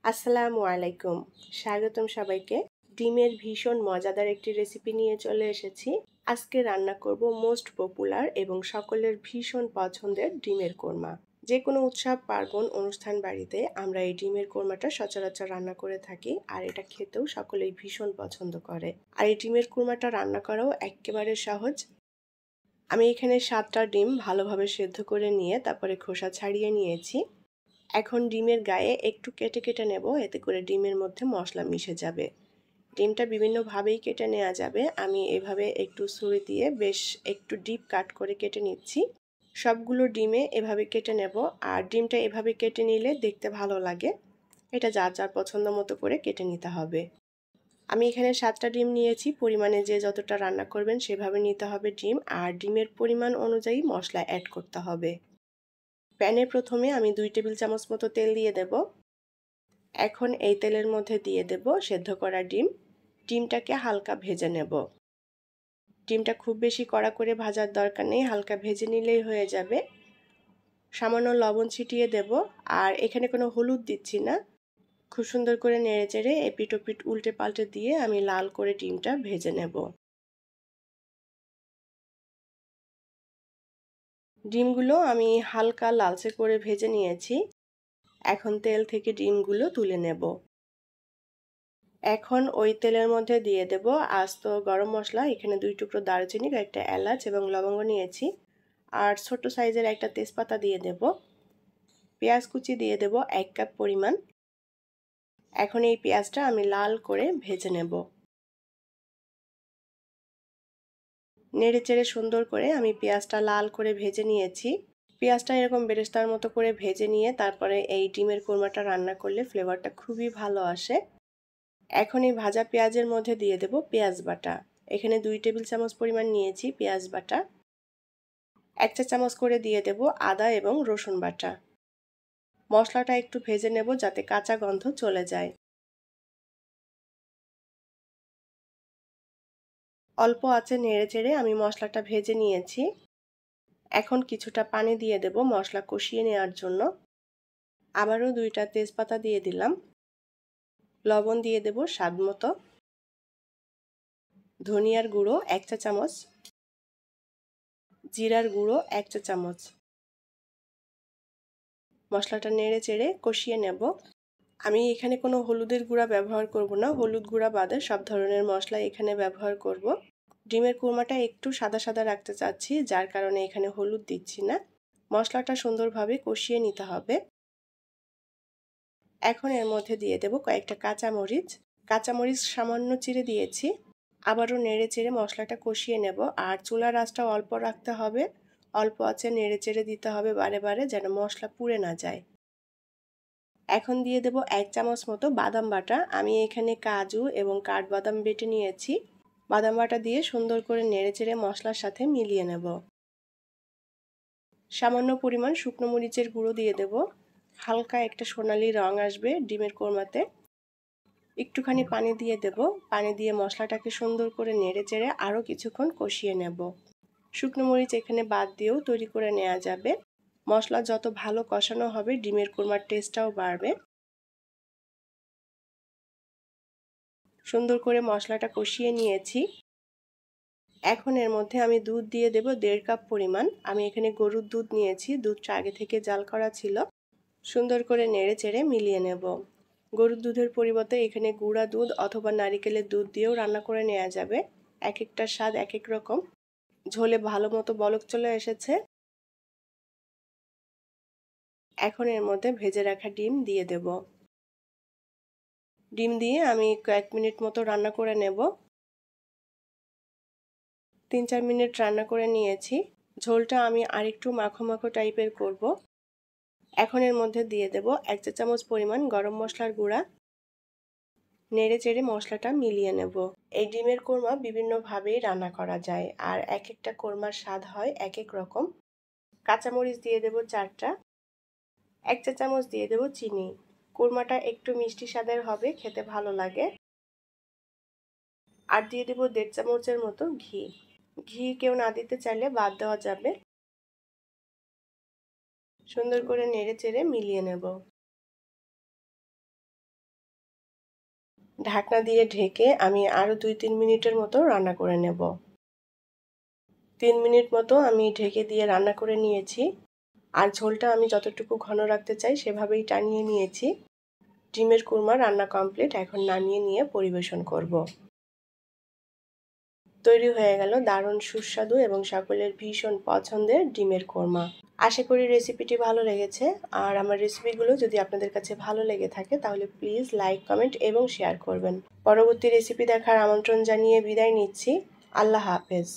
আসসালামু আলাইকুম। স্বাগতম সবাইকে। ডিমের ভীষণ মজাদার একটি রেসিপি নিয়ে চলে এসেছি। আজকে রান্না করব মোস্ট পপুলার এবং সকলের ভীষণ পছন্দের ডিমের কোরমা। যে কোনো উৎসব পার্বণ অনুষ্ঠান বাড়িতে আমরা এই ডিমের কোরমাটা সচরাচর রান্না করে থাকি, আর এটা খেতেও সকলেই ভীষণ পছন্দ করে। আর এই ডিমের কোরমাটা রান্না করাও একেবারে সহজ। আমি এখানে 7টা ডিম ভালোভাবে সেদ্ধ করে নিয়ে তারপরে খোসা ছাড়িয়ে নিয়েছি। এখন ডিমের গায়ে একটু কেটে কেটে নেব, এতে করে ডিমের মধ্যে মশলা মিশে যাবে। ডিমটা বিভিন্নভাবেই কেটে নেওয়া যাবে। আমি এভাবে একটু ছুরি দিয়ে বেশ একটু ডিপ কাট করে কেটে নিচ্ছি। সবগুলো ডিমে এভাবে কেটে নেব, আর ডিমটা এভাবে কেটে নিলে দেখতে ভালো লাগে। এটা যার যার পছন্দ মতো করে কেটে নিতে হবে। আমি এখানে 7টা ডিম নিয়েছি। পরিমাণে যে যতটা রান্না করবেন সেভাবে নিতে হবে ডিম, আর ডিমের পরিমাণ অনুযায়ী মশলা অ্যাড করতে হবে। প্যানে প্রথমে আমি 2 টেবিল চামচ মতো তেল দিয়ে দেব। এখন এই তেলের মধ্যে দিয়ে দেব সেদ্ধ করা ডিম। ডিমটাকে হালকা ভেজে নেব। ডিমটা খুব বেশি কড়া করে ভাজার দরকার নেই, হালকা ভেজে নিলেই হয়ে যাবে। সামান্য লবণ ছিটিয়ে দেব, আর এখানে কোনো হলুদ দিচ্ছি না। খুব সুন্দর করে নেড়েচেড়ে এপিট ওপিট উল্টে পাল্টে দিয়ে আমি লাল করে ডিমটা ভেজে নেব। ডিমগুলো আমি হালকা লালচে করে ভেজে নিয়েছি। এখন তেল থেকে ডিমগুলো তুলে নেব। এখন ওই তেলের মধ্যে দিয়ে দেব আস্ত গরম মশলা। এখানে 2 টুকরো দারুচিনি, একটা এলাচ এবং লবঙ্গ নিয়েছি, আর ছোট সাইজের একটা তেজপাতা দিয়ে দেব। পেঁয়াজ কুচি দিয়ে দেব 1 কাপ পরিমাণ। এখন এই পেঁয়াজটা আমি লাল করে ভেজে নেব। নেড়েচেড়ে সুন্দর করে আমি পেঁয়াজটা লাল করে ভেজে নিয়েছি। পেঁয়াজটা এরকম বেরেস্তার মতো করে ভেজে নিয়ে তারপরে এই ডিমের কোরমাটা রান্না করলে ফ্লেভারটা খুবই ভালো আসে। এখন এই ভাজা পেঁয়াজের মধ্যে দিয়ে দেব পেঁয়াজ বাটা। এখানে 2 টেবিল চামচ পরিমাণ নিয়েছি পেঁয়াজ বাটা। 1 চা চামচ করে দিয়ে দেব আদা এবং রসুন বাটা। মশলাটা একটু ভেজে নেব যাতে কাঁচা গন্ধ চলে যায়। অল্প আঁচে নেড়েচেড়ে আমি মশলাটা ভেজে নিয়েছি। এখন কিছুটা পানি দিয়ে দেব মশলা কষিয়ে নেওয়ার জন্য। আবারও 2টা তেজপাতা দিয়ে দিলাম। লবণ দিয়ে দেব স্বাদ মতো। ধনিয়ার গুঁড়ো 1 চা চামচ, জিরার গুঁড়ো 1 চা চামচ। মশলাটা নেড়েচেড়ে কষিয়ে নেব। আমি এখানে কোনো হলুদের গুঁড়া ব্যবহার করব না, হলুদ গুঁড়া বাদে সব ধরনের মশলা এখানে ব্যবহার করব। ডিমের কোরমাটা একটু সাদা সাদা রাখতে চাচ্ছি, যার কারণে এখানে হলুদ দিচ্ছি না। মশলাটা সুন্দরভাবে কষিয়ে নিতে হবে। এখন এর মধ্যে দিয়ে দেব কয়েকটা কাঁচামরিচ। কাঁচামরিচ সামান্য চিড়ে দিয়েছি। আবারও নেড়েচেড়ে মশলাটা কষিয়ে নেব, আর চুলার আঁচটা অল্প রাখতে হবে। অল্প আঁচে নেড়েচেড়ে দিতে হবে বারে বারে, যেন মশলা পুড়ে না যায়। এখন দিয়ে দেব 1 চামচ মতো বাদাম বাটা। আমি এখানে কাজু এবং কাঠবাদাম বেটে নিয়েছি। বাদাম বাটা দিয়ে সুন্দর করে নেড়েচেড়ে মশলার সাথে মিলিয়ে নেব। সামান্য পরিমাণ শুকনো মরিচের গুঁড়ো দিয়ে দেব। হালকা একটা সোনালি রং আসবে ডিমের কোরমাতে। একটুখানি পানি দিয়ে দেব। পানি দিয়ে মশলাটাকে সুন্দর করে নেড়েচেড়ে আরও কিছুক্ষণ কষিয়ে নেব। শুকনো মরিচ এখানে বাদ দিয়েও তৈরি করে নেওয়া যাবে। মশলা যত ভালো কষানো হবে ডিমের কোরমার টেস্টটাও বাড়বে। সুন্দর করে মশলাটা কষিয়ে নিয়েছি। এখন এর মধ্যে আমি দুধ দিয়ে দেব 1.5 কাপ পরিমাণ। আমি এখানে গরুর দুধ নিয়েছি, দুধটা আগে থেকে জাল করা ছিল। সুন্দর করে নেড়েচেড়ে মিলিয়ে নেব। গরুর দুধের পরিবর্তে এখানে গুঁড়া দুধ অথবা নারিকেলের দুধ দিয়েও রান্না করে নেওয়া যাবে। এক একটা স্বাদ এক এক রকম। ঝোলে ভালো মতো বলক চলে এসেছে। এখন এর মধ্যে ভেজে রাখা ডিম দিয়ে দেব। ডিম দিয়ে আমি কয়েক মিনিট মতো রান্না করে নেব। 3-4 মিনিট রান্না করে নিয়েছি। ঝোলটা আমি আরেকটু মাখো মাখো টাইপের করব। এখন এর মধ্যে দিয়ে দেব 1 চা চামচ পরিমাণ গরম মশলার গুঁড়া। নেড়েচেড়ে মশলাটা মিলিয়ে নেব। এই ডিমের কোরমা বিভিন্নভাবেই রান্না করা যায়, আর এক একটা কোরমার স্বাদ হয় এক এক রকম। কাঁচামরিচ দিয়ে দেব 4টা। 1 চা চামচ দিয়ে দেব চিনি। কোরমাটা একটু মিষ্টি স্বাদের হবে, খেতে ভালো লাগে। আর দিয়ে দেব 1.5 চামচের মতো ঘি। ঘি কেউ না দিতে চাইলে বাদ দেওয়া যাবে। সুন্দর করে নেড়েচেড়ে মিলিয়ে নেব। ঢাকনা দিয়ে ঢেকে আমি আরও 2-3 মিনিটের মতো রান্না করে নেব। 3 মিনিট মতো আমি ঢেকে দিয়ে রান্না করে নিয়েছি। আর ঝোলটা আমি যতটুকু ঘন রাখতে চাই সেভাবেই টানিয়ে নিয়েছি। ডিমের কোরমা রান্না কমপ্লিট, এখন নামিয়ে নিয়ে পরিবেশন করব। তৈরি হয়ে গেল দারুণ সুস্বাদু এবং সকলের ভীষণ পছন্দের ডিমের কোরমা। আশা করি রেসিপিটি ভালো লেগেছে। আর আমার রেসিপিগুলো যদি আপনাদের কাছে ভালো লেগে থাকে তাহলে প্লিজ লাইক, কমেন্ট এবং শেয়ার করবেন। পরবর্তী রেসিপি দেখার আমন্ত্রণ জানিয়ে বিদায় নিচ্ছি। আল্লাহ হাফেজ।